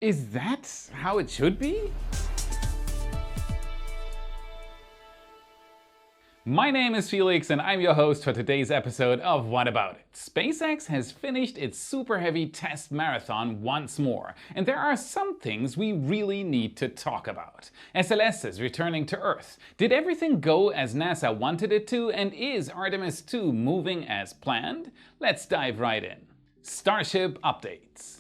Is that how it should be? My name is Felix and I'm your host for today's episode of What About It? SpaceX has finished its super heavy test marathon once more, and there are some things we really need to talk about. SLS is returning to Earth. Did everything go as NASA wanted it to, and is Artemis II moving as planned? Let's dive right in. Starship Updates.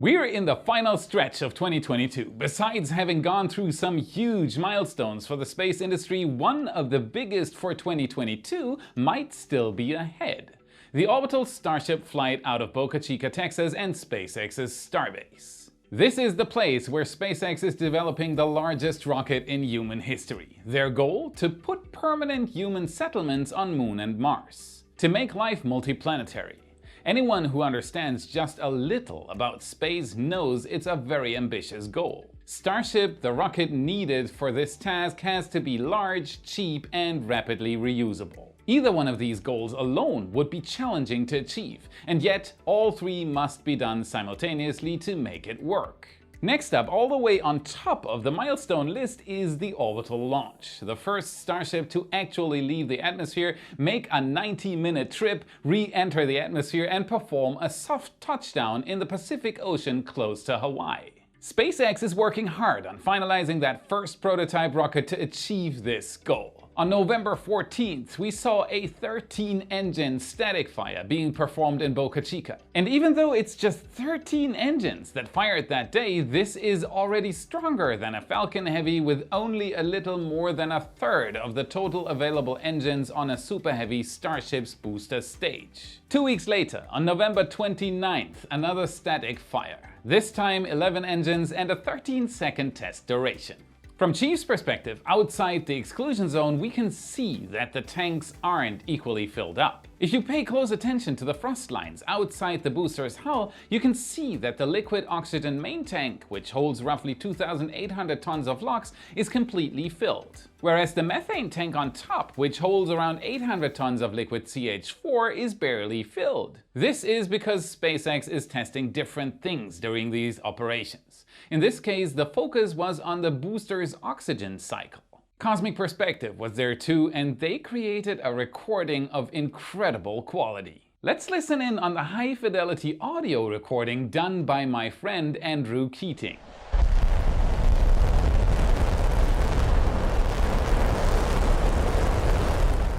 We're in the final stretch of 2022. Besides having gone through some huge milestones for the space industry, one of the biggest for 2022 might still be ahead. The Orbital Starship flight out of Boca Chica, Texas, and SpaceX's Starbase. This is the place where SpaceX is developing the largest rocket in human history. Their goal? To put permanent human settlements on Moon and Mars. To make life multiplanetary. Anyone who understands just a little about space knows it's a very ambitious goal. Starship, the rocket needed for this task, has to be large, cheap, and rapidly reusable. Either one of these goals alone would be challenging to achieve, and yet all three must be done simultaneously to make it work. Next up, all the way on top of the milestone list, is the orbital launch. The first Starship to actually leave the atmosphere, make a 90-minute trip, re-enter the atmosphere, and perform a soft touchdown in the Pacific Ocean close to Hawaii. SpaceX is working hard on finalizing that first prototype rocket to achieve this goal. On November 14th, we saw a 13-engine static fire being performed in Boca Chica. And even though it's just 13 engines that fired that day, this is already stronger than a Falcon Heavy with only a little more than a third of the total available engines on a Super Heavy Starship's booster stage. 2 weeks later, on November 29th, another static fire. This time 11 engines and a 13-second test duration. From Chief's perspective, outside the exclusion zone, we can see that the tanks aren't equally filled up. If you pay close attention to the frost lines outside the booster's hull, you can see that the liquid oxygen main tank, which holds roughly 2,800 tons of LOX, is completely filled. Whereas the methane tank on top, which holds around 800 tons of liquid CH4, is barely filled. This is because SpaceX is testing different things during these operations. In this case, the focus was on the booster's oxygen cycle. Cosmic Perspective was there too, and they created a recording of incredible quality. Let's listen in on the high-fidelity audio recording done by my friend Andrew Keating.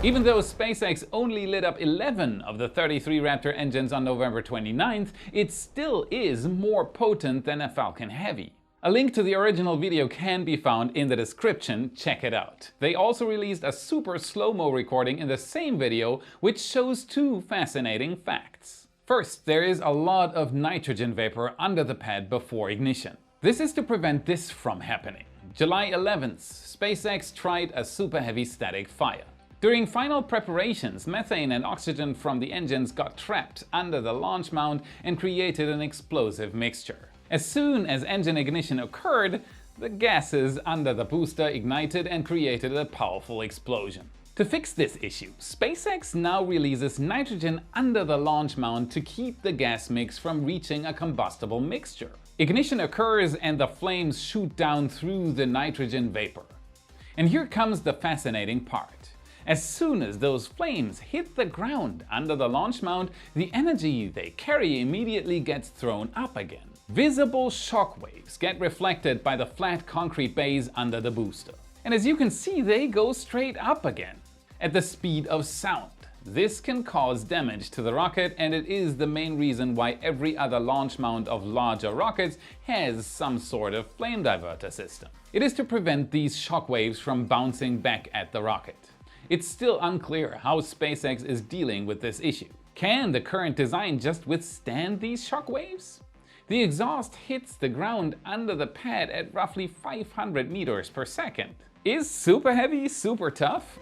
Even though SpaceX only lit up 11 of the 33 Raptor engines on November 29th, it still is more potent than a Falcon Heavy. A link to the original video can be found in the description, check it out. They also released a super slow-mo recording in the same video, which shows two fascinating facts. First, there is a lot of nitrogen vapor under the pad before ignition. This is to prevent this from happening. July 11th, SpaceX tried a super heavy static fire. During final preparations, methane and oxygen from the engines got trapped under the launch mount and created an explosive mixture. As soon as engine ignition occurred, the gases under the booster ignited and created a powerful explosion. To fix this issue, SpaceX now releases nitrogen under the launch mount to keep the gas mix from reaching a combustible mixture. Ignition occurs and the flames shoot down through the nitrogen vapor. And here comes the fascinating part. As soon as those flames hit the ground under the launch mount, the energy they carry immediately gets thrown up again. Visible shockwaves get reflected by the flat concrete base under the booster. And as you can see, they go straight up again, at the speed of sound. This can cause damage to the rocket, and it is the main reason why every other launch mount of larger rockets has some sort of flame diverter system. It is to prevent these shockwaves from bouncing back at the rocket. It's still unclear how SpaceX is dealing with this issue. Can the current design just withstand these shockwaves? The exhaust hits the ground under the pad at roughly 500 meters per second. Is Super Heavy super tough?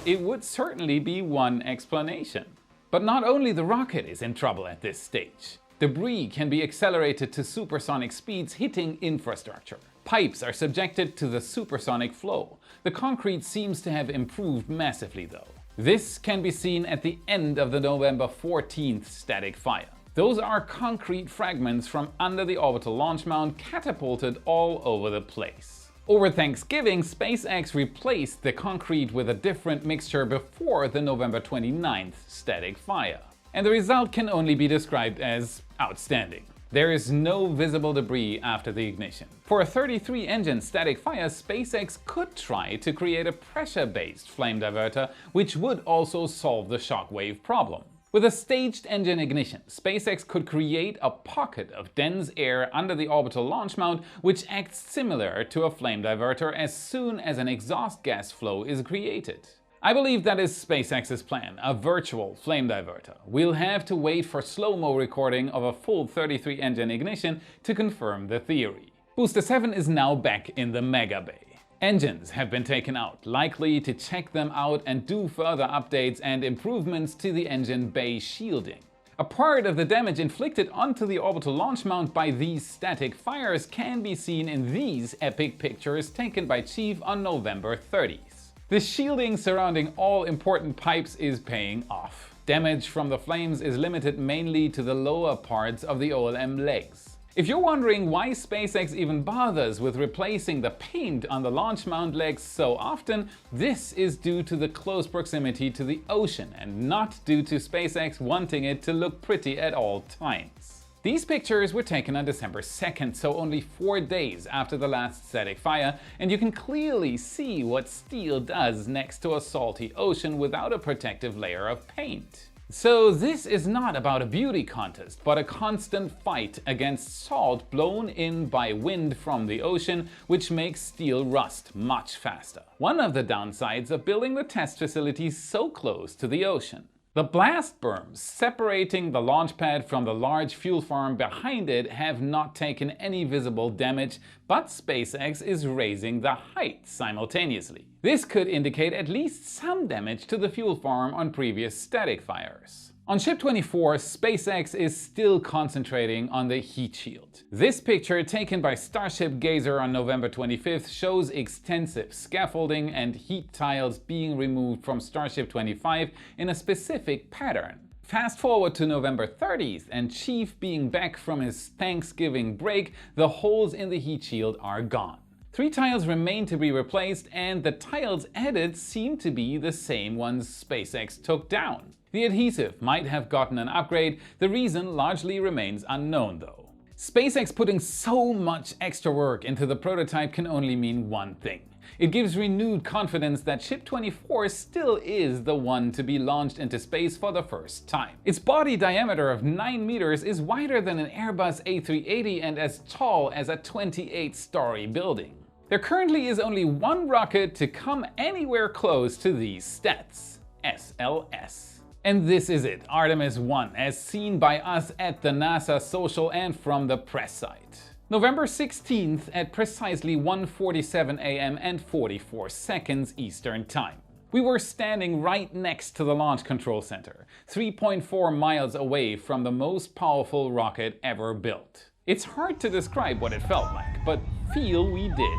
It would certainly be one explanation. But not only the rocket is in trouble at this stage. Debris can be accelerated to supersonic speeds, hitting infrastructure. Pipes are subjected to the supersonic flow. The concrete seems to have improved massively though. This can be seen at the end of the November 14th static fire. Those are concrete fragments from under the orbital launch mount catapulted all over the place. Over Thanksgiving, SpaceX replaced the concrete with a different mixture before the November 29th static fire. And the result can only be described as outstanding. There is no visible debris after the ignition. For a 33-engine static fire, SpaceX could try to create a pressure-based flame diverter, which would also solve the shockwave problem. With a staged engine ignition, SpaceX could create a pocket of dense air under the orbital launch mount, which acts similar to a flame diverter as soon as an exhaust gas flow is created. I believe that is SpaceX's plan, a virtual flame diverter. We'll have to wait for slow-mo recording of a full 33-engine ignition to confirm the theory. Booster 7 is now back in the Mega Bay. Engines have been taken out, likely to check them out and do further updates and improvements to the engine bay shielding. A part of the damage inflicted onto the orbital launch mount by these static fires can be seen in these epic pictures taken by Chief on November 30th. The shielding surrounding all important pipes is paying off. Damage from the flames is limited mainly to the lower parts of the OLM legs. If you're wondering why SpaceX even bothers with replacing the paint on the launch mount legs so often, this is due to the close proximity to the ocean and not due to SpaceX wanting it to look pretty at all times. These pictures were taken on December 2nd, so only 4 days after the last static fire, and you can clearly see what steel does next to a salty ocean without a protective layer of paint. So this is not about a beauty contest, but a constant fight against salt blown in by wind from the ocean, which makes steel rust much faster. One of the downsides of building the test facilities so close to the ocean. The blast berms separating the launch pad from the large fuel farm behind it have not taken any visible damage, but SpaceX is raising the height simultaneously. This could indicate at least some damage to the fuel farm on previous static fires. On Ship 24, SpaceX is still concentrating on the heat shield. This picture, taken by Starship Gazer on November 25th, shows extensive scaffolding and heat tiles being removed from Starship 25 in a specific pattern. Fast forward to November 30th, and Chief being back from his Thanksgiving break, the holes in the heat shield are gone. 3 tiles remain to be replaced, and the tiles added seem to be the same ones SpaceX took down. The adhesive might have gotten an upgrade, the reason largely remains unknown though. SpaceX putting so much extra work into the prototype can only mean one thing. It gives renewed confidence that Ship 24 still is the one to be launched into space for the first time. Its body diameter of 9 meters is wider than an Airbus A380 and as tall as a 28-story building. There currently is only one rocket to come anywhere close to these stats: SLS. And this is it, Artemis I, as seen by us at the NASA social and from the press site. November 16th at precisely 1:47 a.m. and 44 seconds Eastern Time. We were standing right next to the Launch Control Center, 3.4 miles away from the most powerful rocket ever built. It's hard to describe what it felt like, but feel we did.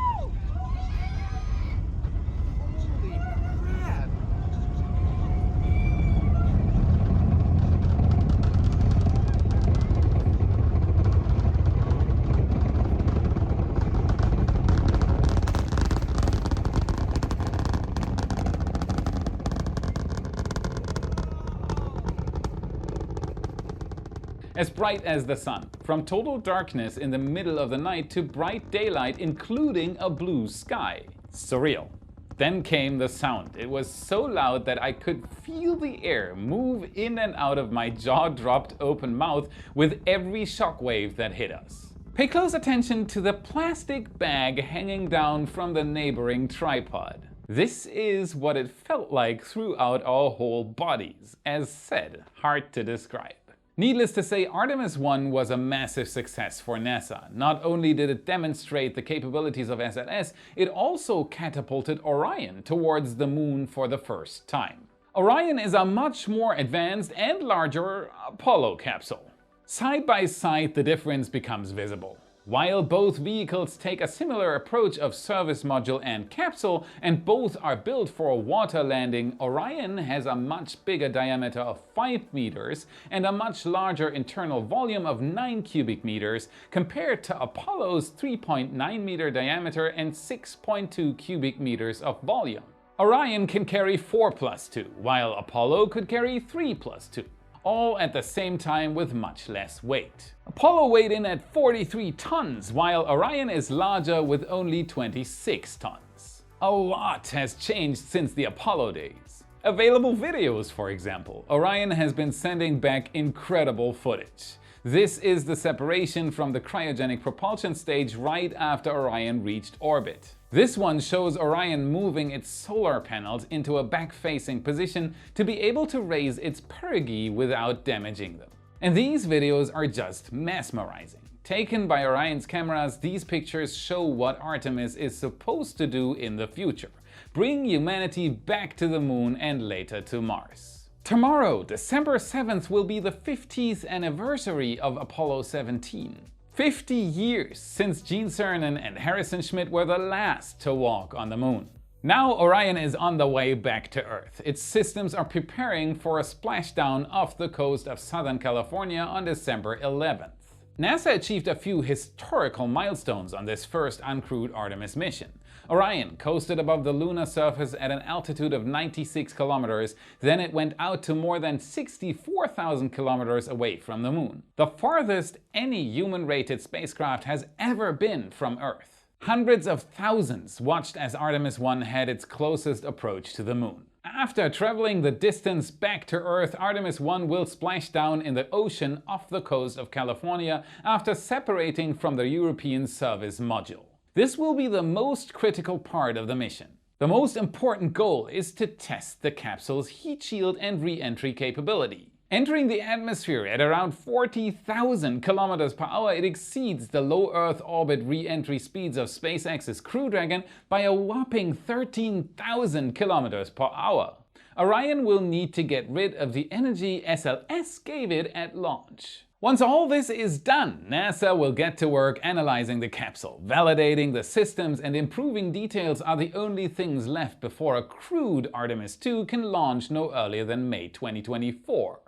As bright as the sun, from total darkness in the middle of the night to bright daylight, including a blue sky. Surreal. Then came the sound. It was so loud that I could feel the air move in and out of my jaw-dropped open mouth with every shockwave that hit us. Pay close attention to the plastic bag hanging down from the neighboring tripod. This is what it felt like throughout our whole bodies. As said, hard to describe. Needless to say, Artemis I was a massive success for NASA. Not only did it demonstrate the capabilities of SLS, it also catapulted Orion towards the moon for the first time. Orion is a much more advanced and larger Apollo capsule. Side by side, the difference becomes visible. While both vehicles take a similar approach of service module and capsule, and both are built for a water landing, Orion has a much bigger diameter of 5 meters and a much larger internal volume of 9 cubic meters compared to Apollo's 3.9 meter diameter and 6.2 cubic meters of volume. Orion can carry 4+2, while Apollo could carry 3+2. All at the same time with much less weight. Apollo weighed in at 43 tons, while Orion is larger with only 26 tons. A lot has changed since the Apollo days. Available videos, for example. Orion has been sending back incredible footage. This is the separation from the cryogenic propulsion stage right after Orion reached orbit. This one shows Orion moving its solar panels into a back-facing position to be able to raise its perigee without damaging them. And these videos are just mesmerizing. Taken by Orion's cameras, these pictures show what Artemis is supposed to do in the future: bring humanity back to the moon and later to Mars. Tomorrow, December 7th, will be the 50th anniversary of Apollo 17. 50 years since Gene Cernan and Harrison Schmitt were the last to walk on the moon. Now Orion is on the way back to Earth. Its systems are preparing for a splashdown off the coast of Southern California on December 11th. NASA achieved a few historical milestones on this first uncrewed Artemis mission. Orion coasted above the lunar surface at an altitude of 96 kilometers, then it went out to more than 64,000 kilometers away from the moon. The farthest any human-rated spacecraft has ever been from Earth. Hundreds of thousands watched as Artemis I had its closest approach to the moon. After traveling the distance back to Earth, Artemis I will splash down in the ocean off the coast of California after separating from the European service module. This will be the most critical part of the mission. The most important goal is to test the capsule's heat shield and re-entry capability. Entering the atmosphere at around 40,000 kilometers per hour, it exceeds the low Earth orbit re-entry speeds of SpaceX's Crew Dragon by a whopping 13,000 kilometers per hour. Orion will need to get rid of the energy SLS gave it at launch. Once all this is done, NASA will get to work analyzing the capsule. Validating the systems and improving details are the only things left before a crewed Artemis II can launch no earlier than May 2024.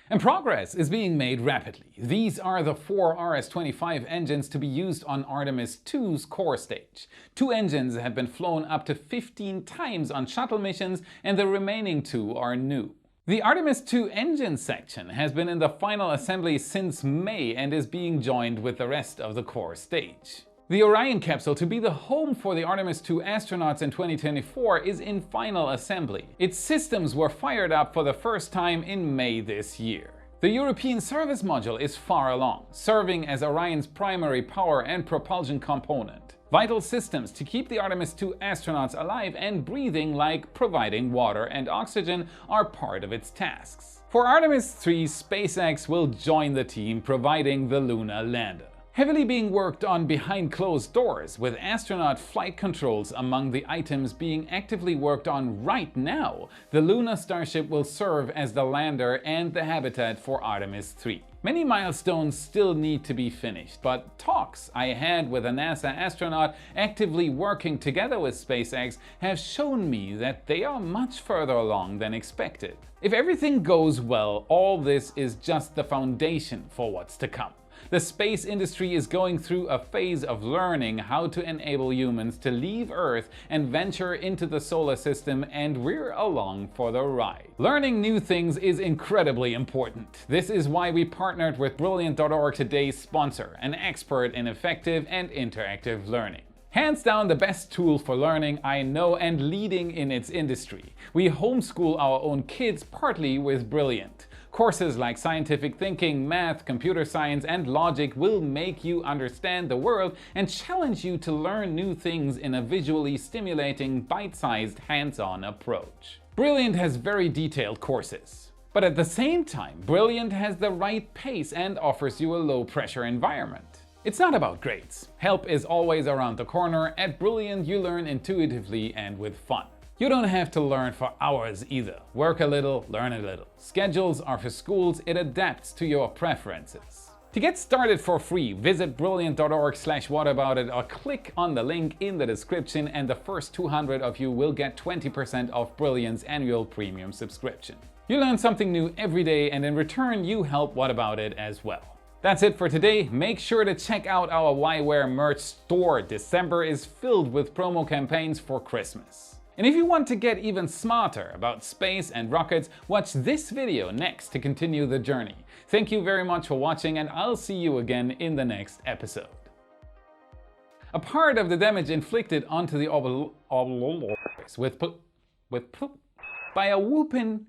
And progress is being made rapidly. These are the 4 RS-25 engines to be used on Artemis II's core stage. 2 engines have been flown up to 15 times on shuttle missions, and the remaining 2 are new. The Artemis II engine section has been in the final assembly since May and is being joined with the rest of the core stage. The Orion capsule, to be the home for the Artemis II astronauts in 2024, is in final assembly. Its systems were fired up for the first time in May this year. The European service module is far along, serving as Orion's primary power and propulsion component. Vital systems to keep the Artemis II astronauts alive and breathing, like providing water and oxygen, are part of its tasks. For Artemis III, SpaceX will join the team providing the lunar lander. Heavily being worked on behind closed doors, with astronaut flight controls among the items being actively worked on right now, the Lunar Starship will serve as the lander and the habitat for Artemis III. Many milestones still need to be finished, but talks I had with a NASA astronaut actively working together with SpaceX have shown me that they are much further along than expected. If everything goes well, all this is just the foundation for what's to come. The space industry is going through a phase of learning how to enable humans to leave Earth and venture into the solar system, and we're along for the ride. Learning new things is incredibly important. This is why we partnered with Brilliant.org, today's sponsor, an expert in effective and interactive learning. Hands down the best tool for learning I know and leading in its industry. We homeschool our own kids partly with Brilliant. Courses like scientific thinking, math, computer science, and logic will make you understand the world and challenge you to learn new things in a visually stimulating, bite-sized, hands-on approach. Brilliant has very detailed courses. But at the same time, Brilliant has the right pace and offers you a low-pressure environment. It's not about grades. Help is always around the corner. At Brilliant, you learn intuitively and with fun. You don't have to learn for hours either. Work a little, learn a little. Schedules are for schools, it adapts to your preferences. To get started for free, visit brilliant.org/whataboutit or click on the link in the description, and the first 200 of you will get 20% off Brilliant's annual premium subscription. You learn something new every day, and in return you help What About It as well. That's it for today. Make sure to check out our Why/Where merch store. December is filled with promo campaigns for Christmas. And if you want to get even smarter about space and rockets, watch this video next to continue the journey. Thank you very much for watching, and I'll see you again in the next episode. A part of the damage inflicted onto the Orbital by a whopping